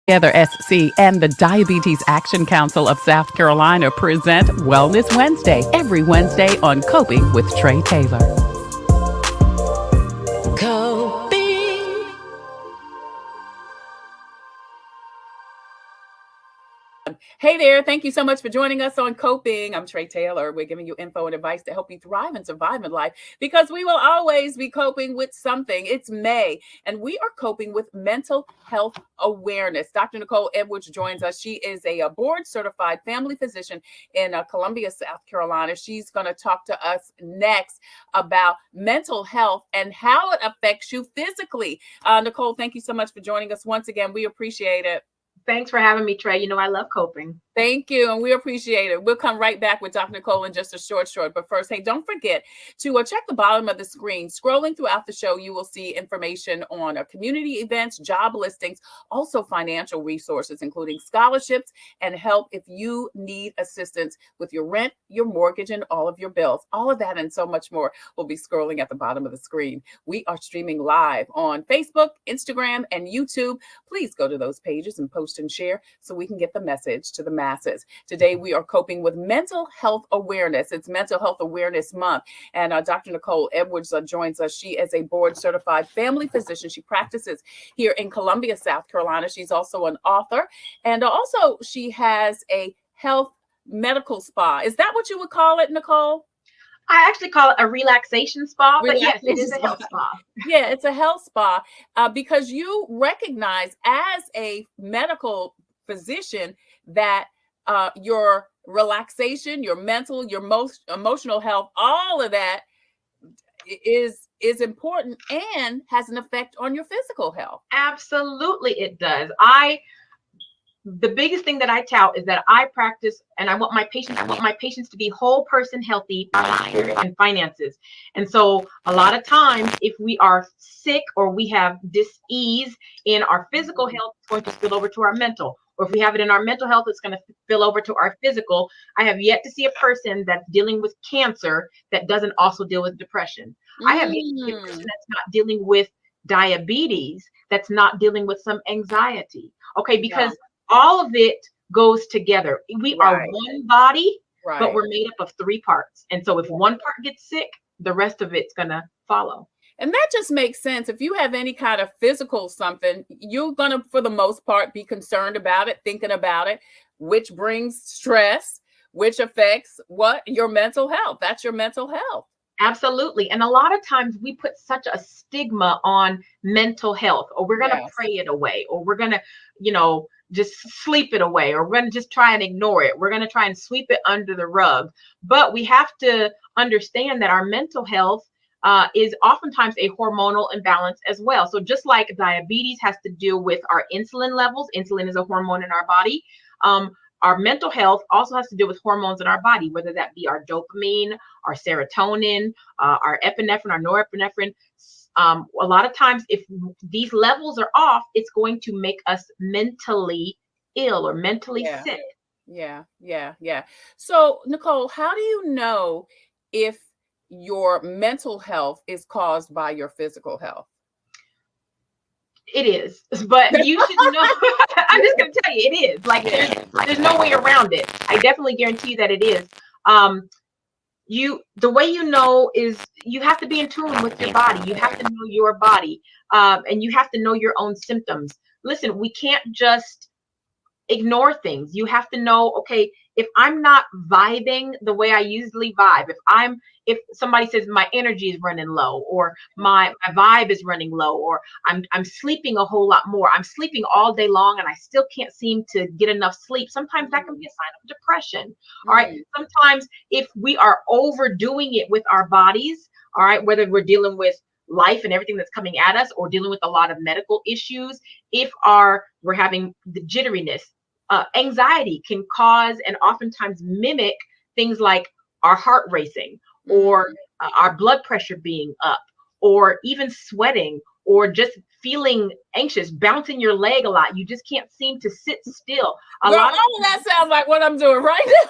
Together SC and the Diabetes Action Council of South Carolina present Wellness Wednesday every Wednesday on Coping with Tre Tailor. Coping. Hey there. Thank you so much for joining us on Coping. I'm Tre Tailor. We're giving you info and advice to help you thrive and survive in life because we will always be coping with something. It's May, and we are coping with mental health awareness. Dr. Nicole Edwards joins us. She is a board-certified family physician in Columbia, South Carolina. She's going to talk to us next about mental health and how it affects you physically. Nicole, thank you so much for joining us once again. We appreciate it. Thanks for having me, Tre. You know I love coping. Thank you, and we appreciate it. We'll come right back with Dr. Nicole in just a short. But first, hey, don't forget to check the bottom of the screen. Scrolling throughout the show, you will see information on community events, job listings, also financial resources, including scholarships and help if you need assistance with your rent, your mortgage, and all of your bills. All of that and so much more will be scrolling at the bottom of the screen. We are streaming live on Facebook, Instagram, and YouTube. Please go to those pages and post and share so we can get the message to the masses. Today, we are coping with mental health awareness. It's Mental Health Awareness Month. And Dr. Nicole Edwards joins us. She is a board-certified family physician. She practices here in Columbia, South Carolina. She's also an author. And also, she has a health medical spa. Is that what you would call it, Nicole? I actually call it a relaxation spa, but yes, it is a health spa. Yeah, it's a health spa because you recognize as a medical physician that your relaxation, your mental, your most emotional health, all of that is important and has an effect on your physical health. Absolutely, it does. The biggest thing that I tout is that I practice, and I want my patients to be whole person healthy, and finances. And so a lot of times, if we are sick or we have dis-ease in our physical health, it's going to spill over to our mental. Or if we have it in our mental health, it's going to spill over to our physical. I have yet to see a person that's dealing with cancer that doesn't also deal with depression. I have yet to see a person that's not dealing with diabetes, that's not dealing with some anxiety. Okay, because all of it goes together. We are one body, but we're made up of three parts. And so if one part gets sick, the rest of it's going to follow. And that just makes sense. If you have any kind of physical something, you're going to, for the most part, be concerned about it, thinking about it, which brings stress, which affects what? Your mental health. That's your mental health. Absolutely. And a lot of times we put such a stigma on mental health, or we're going to pray it away, or we're going to, just sleep it away, or we're going to just try and ignore it. We're going to try and sweep it under the rug. But we have to understand that our mental health is oftentimes a hormonal imbalance as well. So just like diabetes has to deal with our insulin levels, insulin is a hormone in our body. Our mental health also has to do with hormones in our body, whether that be our dopamine, our serotonin, our epinephrine, our norepinephrine. A lot of times, if these levels are off, it's going to make us mentally ill or mentally sick. Yeah. So, Nicole, how do you know if your mental health is caused by your physical health? It is, but you should know. I'm just going to tell you, it is. Like there's no way around it. I definitely guarantee you that it is. The way you know is you have to be in tune with your body. You have to know your body, and you have to know your own symptoms. Listen, we can't just ignore things. You have to know, okay, if I'm not vibing the way I usually vibe, if somebody says my energy is running low, or my vibe is running low, or I'm sleeping a whole lot more, I'm sleeping all day long and I still can't seem to get enough sleep, sometimes that can be a sign of depression. All right. Sometimes if we are overdoing it with our bodies, all right, whether we're dealing with life and everything that's coming at us, or dealing with a lot of medical issues, if we're having the jitteriness, anxiety can cause and oftentimes mimic things like our heart racing, or our blood pressure being up, or even sweating, or just feeling anxious, bouncing your leg a lot. You just can't seem to sit still. All of that sounds like what I'm doing right now.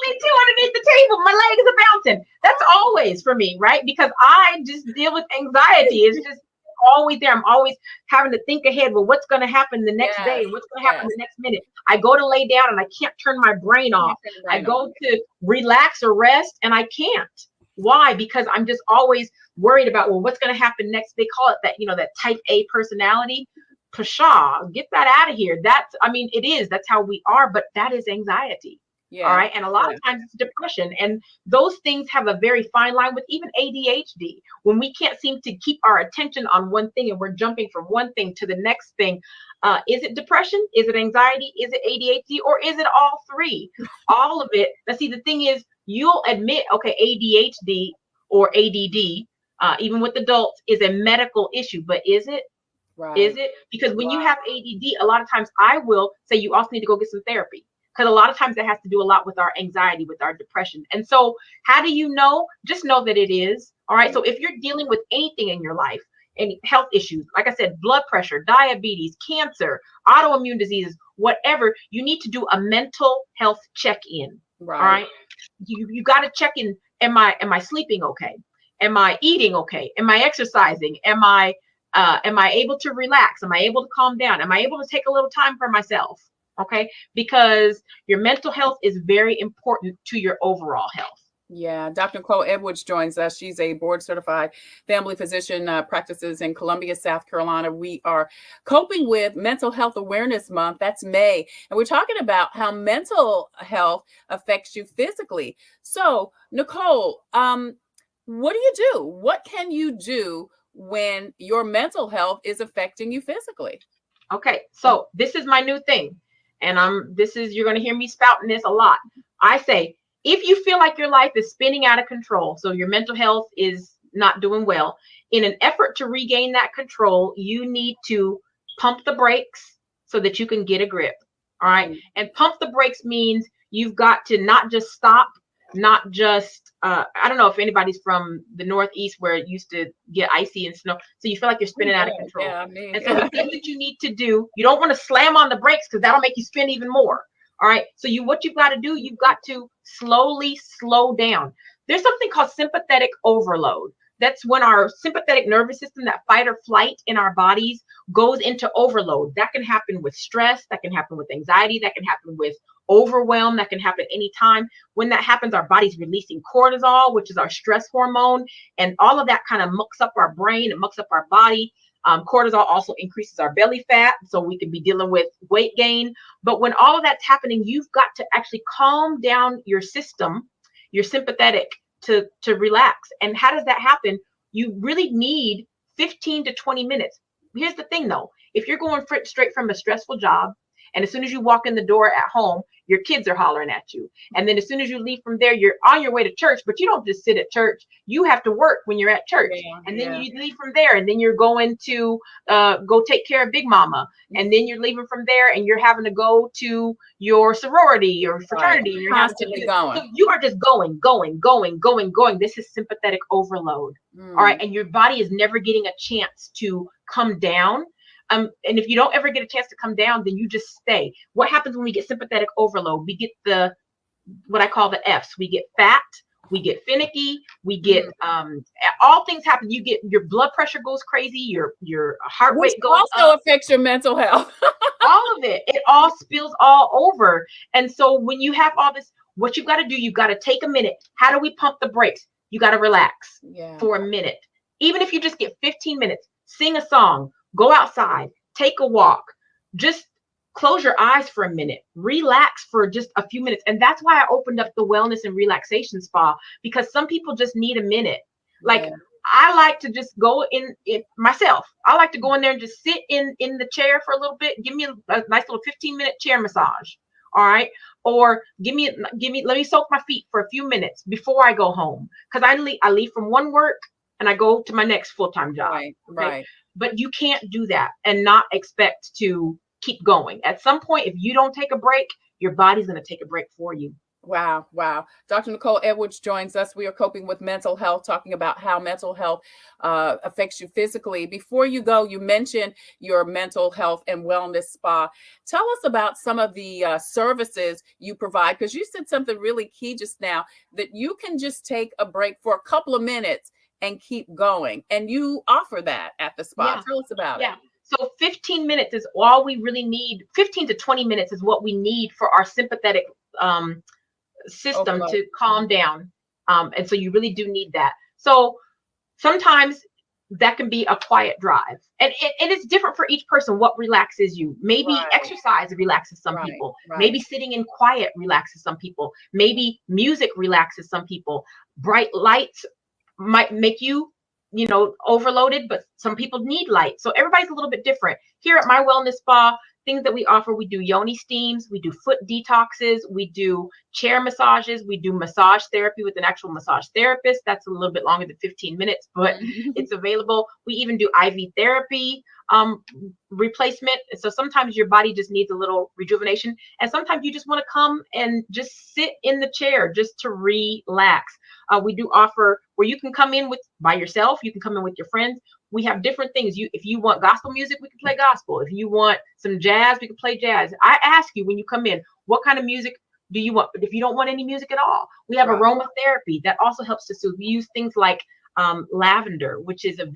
Me too, underneath the table, my legs are bouncing. That's always for me, right? Because I just deal with anxiety. It's just always there. I'm always having to think ahead. Well, what's going to happen the next day? Yes. What's going to happen the next minute? I go to lay down and I can't turn my brain off. I go to relax or rest and I can't. Why? Because I'm just always worried about, well, what's going to happen next? They call it that, that type A personality. Pshaw, get that out of here. It is. That's how we are, but that is anxiety. Yeah. All right. And a lot of times it's depression. And those things have a very fine line with even ADHD. When we can't seem to keep our attention on one thing and we're jumping from one thing to the next thing. Is it depression? Is it anxiety? Is it ADHD? Or is it all three? All of it. Now, see, the thing is, you'll admit, okay, ADHD or ADD, even with adults, is a medical issue. But is it? Right. Is it? Because when you have ADD, a lot of times I will say you also need to go get some therapy. Because a lot of times that has to do a lot with our anxiety, with our depression. And so how do you know? Just know that it is. All right. So if you're dealing with anything in your life, any health issues, like I said, blood pressure, diabetes, cancer, autoimmune diseases, whatever, you need to do a mental health check-in. Right. All right. You got to check in. Am I sleeping okay? Am I eating okay? Am I exercising? Am I able to relax? Am I able to calm down? Am I able to take a little time for myself? Okay, because your mental health is very important to your overall health. Yeah, Dr. Nicole Edwards joins us. She's a board certified family physician, practices in Columbia, South Carolina. We are coping with Mental Health Awareness Month. That's May. And we're talking about how mental health affects you physically. So, Nicole, what do you do? What can you do when your mental health is affecting you physically? Okay, so this is my new thing. And you're going to hear me spouting this a lot. I say, if you feel like your life is spinning out of control, so your mental health is not doing well, in an effort to regain that control, you need to pump the brakes so that you can get a grip. All right. Mm-hmm. And pump the brakes means you've got to not just stop, not just, I don't know if anybody's from the Northeast where it used to get icy and snow. So you feel like you're spinning out of control. Yeah, and so the thing that you need to do, you don't want to slam on the brakes because that'll make you spin even more. All right. So what you've got to do, you've got to slowly slow down. There's something called sympathetic overload. That's when our sympathetic nervous system, that fight or flight in our bodies, goes into overload. That can happen with stress. That can happen with anxiety. That can happen with overwhelm. That can happen anytime. When that happens, our body's releasing cortisol, which is our stress hormone. And all of that kind of mucks up our brain and mucks up our body. Cortisol also increases our belly fat, so we can be dealing with weight gain. But when all of that's happening, you've got to actually calm down your system, your sympathetic, to relax. And how does that happen? You really need 15 to 20 minutes. Here's the thing, though. If you're going straight from a stressful job, and as soon as you walk in the door at home, your kids are hollering at you. And then as soon as you leave from there, you're on your way to church, but you don't just sit at church. You have to work when you're at church. Yeah, and then you leave from there, and then you're going to go take care of Big Mama. And then you're leaving from there, and you're having to go to your sorority or fraternity. Right. You're constantly going. So you are just going. This is sympathetic overload. All right. And your body is never getting a chance to come down. And if you don't ever get a chance to come down, then you just stay. What happens when we get sympathetic overload? We get what I call the F's. We get fat, we get finicky, we get all things happen. You get your blood pressure goes crazy, your heart rate goes up. Also affects your mental health. All of it all spills all over. And so when you have all this, what you've got to do, you've got to take a minute. How do we pump the brakes? You got to relax for a minute. Even if you just get 15 minutes, sing a song. Go outside, take a walk, just close your eyes for a minute, relax for just a few minutes. And that's why I opened up the wellness and relaxation spa, because some people just need a minute. Like I like to just go in myself. I like to go in there and just sit in the chair for a little bit. Give me a nice little 15-minute chair massage. All right. Or let me soak my feet for a few minutes before I go home. Because I leave from one work and I go to my next full-time job. Right. Okay? Right. But you can't do that and not expect to keep going. At some point, if you don't take a break, your body's going to take a break for you. Wow. Dr. Nicole Edwards joins us. We are coping with mental health, talking about how mental health affects you physically. Before you go, you mentioned your mental health and wellness spa. Tell us about some of the services you provide, because you said something really key just now, that you can just take a break for a couple of minutes and keep going. And you offer that at the spa. Yeah. Tell us about it. Yeah. So 15 minutes is all we really need. 15 to 20 minutes is what we need for our sympathetic system Overload. to calm down. And so you really do need that. So sometimes that can be a quiet drive. And it's different for each person what relaxes you. Maybe Right, exercise relaxes some right, people. right. Maybe sitting in quiet relaxes some people. Maybe music relaxes some people. Bright lights might make you overloaded, but some people need light. So everybody's a little bit different. Here at my wellness spa, things that we offer, we do yoni steams, we do foot detoxes, we do chair massages, we do massage therapy with an actual massage therapist. That's a little bit longer than 15 minutes, but it's available. We even do IV therapy replacement. So sometimes your body just needs a little rejuvenation, and sometimes you just want to come and just sit in the chair just to relax. We do offer where you can come in with by yourself, you can come in with your friends. We have different things. If you want gospel music, we can play gospel. If you want some jazz, we can play jazz. I ask you when you come in, what kind of music do you want? But if you don't want any music at all, we have Right. aromatherapy that also helps to soothe. We use things like lavender, which is has a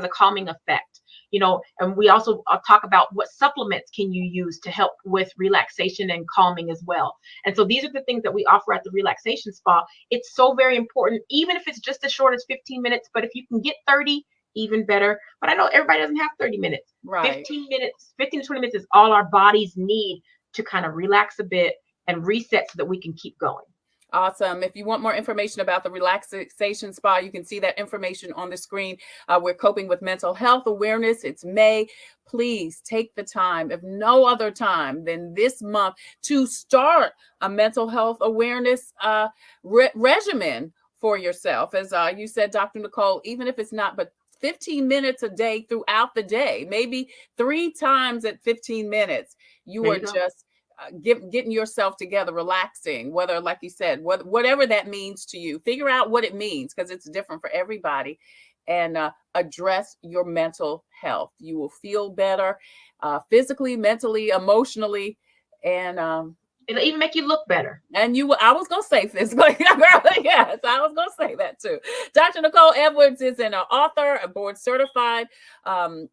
calming effect. And we also talk about what supplements can you use to help with relaxation and calming as well. And so these are the things that we offer at the relaxation spa. It's so very important, even if it's just as short as 15 minutes, but if you can get 30, even better. But I know everybody doesn't have 30 minutes. Right. 15 minutes, 15 to 20 minutes is all our bodies need to kind of relax a bit and reset so that we can keep going. Awesome. If you want more information about the relaxation spa, you can see that information on the screen. We're coping with mental health awareness. It's May. Please take the time, if no other time than this month, to start a mental health awareness regimen for yourself. As you said, Dr. Nicole, even if it's not but 15 minutes a day throughout the day, maybe 3 times at 15 minutes, you are just getting yourself together, relaxing, whether, like you said, whatever that means to you. Figure out what it means, because it's different for everybody, and address your mental health. You will feel better physically, mentally, emotionally, and it'll even make you look better. And I was going to say physically. Yes, I was going to say that too. Dr. Nicole Edwards is an author, a board certified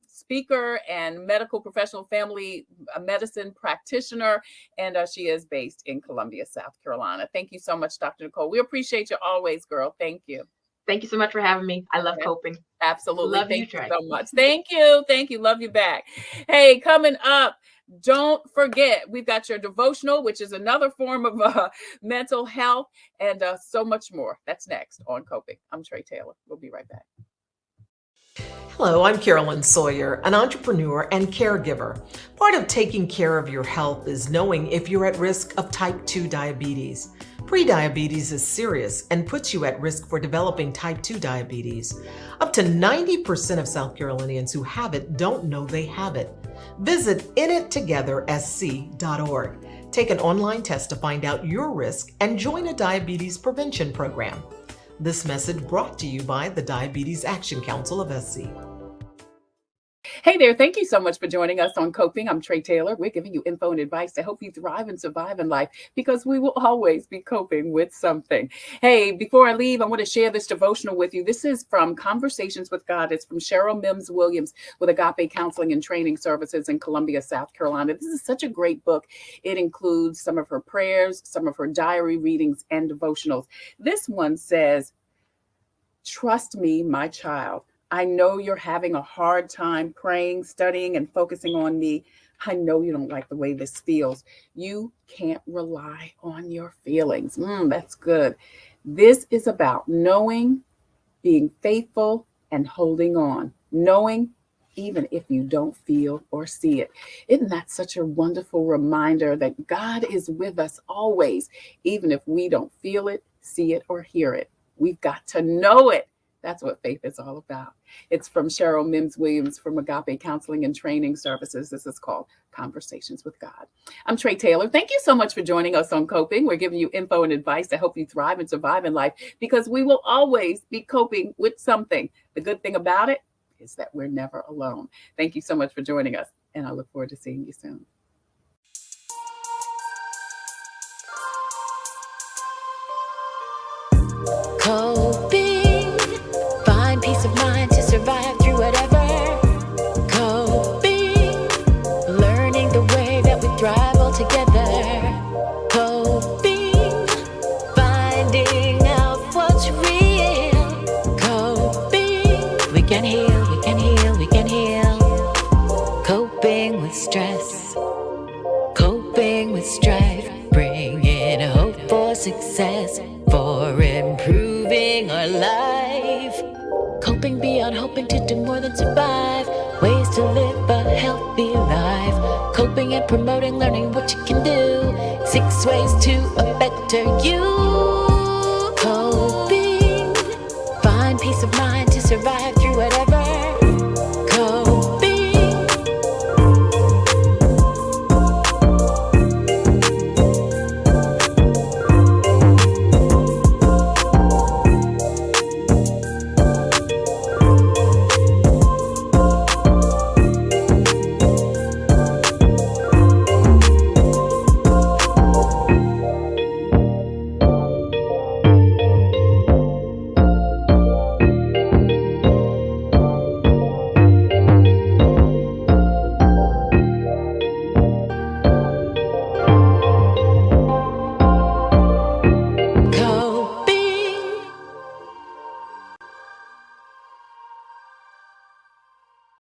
speaker, and medical professional family medicine practitioner. And she is based in Columbia, South Carolina. Thank you so much, Dr. Nicole. We appreciate you always, girl. Thank you. Thank you so much for having me. I love coping. Absolutely. Love Thank you, Tre. so much. Thank you. Thank you. Love you back. Hey, coming up, don't forget, we've got your devotional, which is another form of mental health, and so much more. That's next on Coping. I'm Tre Tailor. We'll be right back. Hello, I'm Carolyn Sawyer, an entrepreneur and caregiver. Part of taking care of your health is knowing if you're at risk of type 2 diabetes. Prediabetes is serious and puts you at risk for developing type 2 diabetes. Up to 90% of South Carolinians who have it don't know they have it. Visit inittogethersc.org. Take an online test to find out your risk and join a diabetes prevention program. This message brought to you by the Diabetes Action Council of SC. Hey there, thank you so much for joining us on Coping. I'm Tre Tailor. We're giving you info and advice to help you thrive and survive in life, because we will always be coping with something. Hey, before I leave, I want to share this devotional with you. This is from Conversations with God. It's from Cheryl Mims Williams with Agape Counseling and Training Services in Columbia, South Carolina. This is such a great book. It includes some of her prayers, some of her diary readings, and devotionals. This one says, "Trust me, my child. I know you're having a hard time praying, studying, and focusing on me. I know you don't like the way this feels. You can't rely on your feelings." That's good. This is about knowing, being faithful, and holding on. Knowing even if you don't feel or see it. Isn't that such a wonderful reminder that God is with us always, even if we don't feel it, see it, or hear it? We've got to know it. That's what faith is all about. It's from Cheryl Mims Williams from Agape Counseling and Training Services. This is called Conversations with God. I'm Tre Tailor. Thank you so much for joining us on Coping. We're giving you info and advice to help you thrive and survive in life, because we will always be coping with something. The good thing about it is that we're never alone. Thank you so much for joining us, and I look forward to seeing you soon. Coping. together. Coping, finding out what's real. Coping, we can heal, we can heal, we can heal. Coping with stress, coping with strife, bringing hope for success, for improving our life. Coping beyond hoping to do more than survive, ways to live a healthy life. Coping and promoting learning what you can do, 6 ways to a better you. Coping, find peace of mind to survive